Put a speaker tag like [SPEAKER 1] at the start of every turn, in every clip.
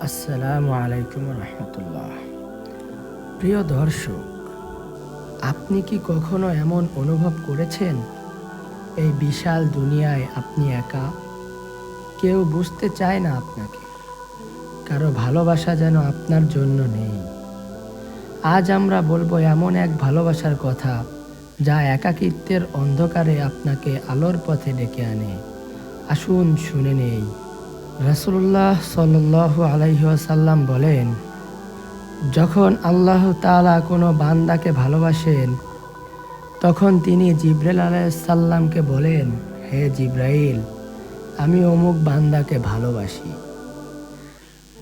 [SPEAKER 1] আসসালামু আলাইকুম রহমতুল্লাহ। প্রিয় দর্শক, আপনি কি কখনো এমন অনুভব করেছেন এই বিশাল দুনিয়ায় আপনি একা? কেউ বুঝতে চায় না আপনাকে, কারো ভালোবাসা যেন আপনার জন্য নেই। আজ আমরা বলবো এমন এক ভালোবাসার কথা যা একাকিত্বের অন্ধকারে আপনাকে আলোর পথে ডেকে আনে। আসুন শুনে নেই। রাসূলুল্লাহ সাল্লাল্লাহু আলাইহি ওয়াসাল্লাম বলেন, যখন আল্লাহ তাআলা কোনো বান্দাকে ভালোবাসেন তখন তিনি জিবরাইল আলাইহিস সালামকে বলেন, হে জিবরাইল, আমি অমুক বান্দাকে ভালোবাসি,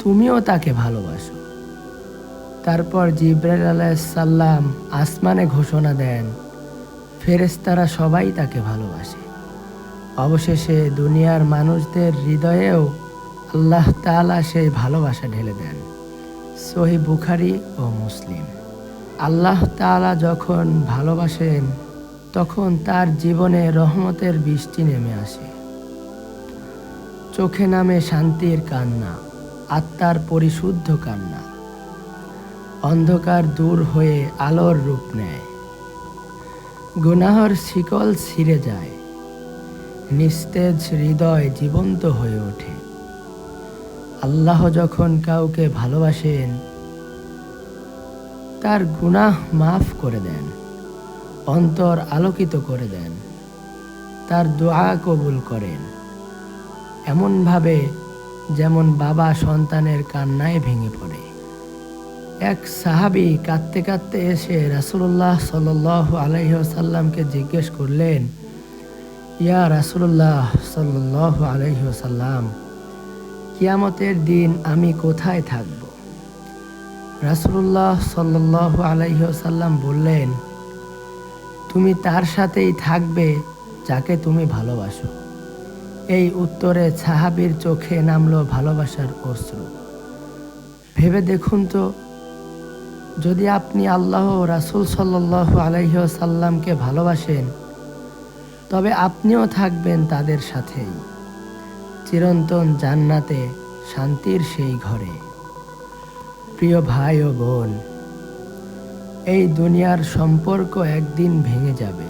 [SPEAKER 1] তুমিও তাকে ভালোবাসো। তারপর জিবরাইল আলাইহিস সালাম আসমানে ঘোষণা দেন, ফেরেশতারা সবাই তাকে ভালোবাসে। অবশেষে দুনিয়ার মানুষদের হৃদয়েও আল্লাহ তাআলা সেই ভালোবাসা ঢেলে দেন। সহিহ বুখারী ও মুসলিম। আল্লাহ তাআলা যখন ভালোবাসেন তখন তার জীবনে রহমতের বৃষ্টি নেমে আসে। চোখে নামে শান্তির কান্না, আত্মার পরিশুদ্ধ কান্না। অন্ধকার দূর হয়ে আলোর রূপ নেয়, গুনাহের শিকল ছিঁড়ে যায়, নিস্তেজ হৃদয় জীবন্ত হয়ে ওঠে। আল্লাহ যখন কাউকে ভালোবাসেন তার গুনাহ মাফ করে দেন, অন্তর আলোকিত করে দেন, তার দোয়া কবুল করেন এমনভাবে যেমন বাবা সন্তানের কান্নায় ভেঙে পড়ে। এক সাহাবী কাঁদতে কাঁদতে এসে রাসূলুল্লাহ সাল্লাল্লাহু আলাইহি ওয়াসাল্লামকে জিজ্ঞেস করলেন, ইয়া রাসূলুল্লাহ সাল্লাল্লাহু আলাইহি ওয়াসাল্লাম, কিয়ামতের দিন আমি কোথায় থাকব? রাসূলুল্লাহ সাল্লাল্লাহু আলাইহি ওয়াসাল্লাম বললেন, তুমি তার সাথেই থাকবে যাকে তুমি ভালোবাসো। এই উত্তরে সাহাবীর চোখে নামলো ভালোবাসার অশ্রু। ভেবে দেখুন তো, যদি আপনি আল্লাহ ও রাসূল সাল্লাল্লাহু আলাইহি ওয়াসাল্লামকে ভালোবাসেন তবে আপনিও থাকবেন তাদের সাথেই, চিরন্তন জান্নাতে, শান্তির সেই ঘরে। প্রিয় ভাই ও বোন, এই দুনিয়ার সম্পর্ক একদিন ভেঙে যাবে।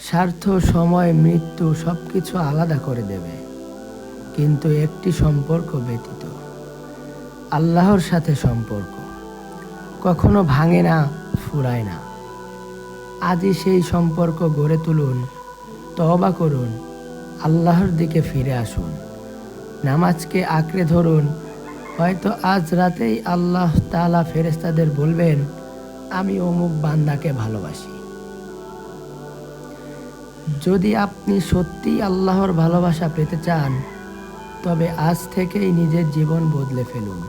[SPEAKER 1] স্বার্থ, সময়, মৃত্যু সবকিছু আলাদা করে দেবে, কিন্তু একটি সম্পর্ক ব্যতীত, আল্লাহর সাথে সম্পর্ক কখনো ভাঙে না, ফুরায় না। আজই সেই সম্পর্ক গড়ে তুলুন, তওবা করুন, আল্লাহর দিকে ফিরে আসুন, নামাজকে আঁকড়ে ধরুন। হয়তো আজ রাতেই আল্লাহ তাআলা ফেরেশতাদের বলবেন, আমি অমুক বান্দাকে ভালোবাসি। যদি আপনি সত্যিই আল্লাহর ভালোবাসা পেতে চান তবে আজ থেকেই নিজের জীবন বদলে ফেলুন।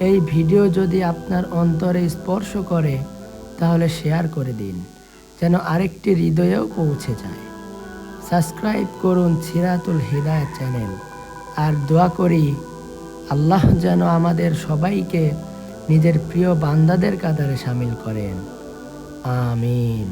[SPEAKER 1] এই ভিডিও যদি আপনার অন্তরে স্পর্শ করে তাহলে শেয়ার করে দিন, যেন আরেকটি হৃদয়েও পৌঁছে যায়। সাবস্ক্রাইব করুন সিরাতুল হিদায়াত চ্যানেল। আর দোয়া করি আল্লাহ যেন আমাদের সবাইকে নিজের প্রিয় বান্দাদের কাতারে শামিল করেন। আমিন।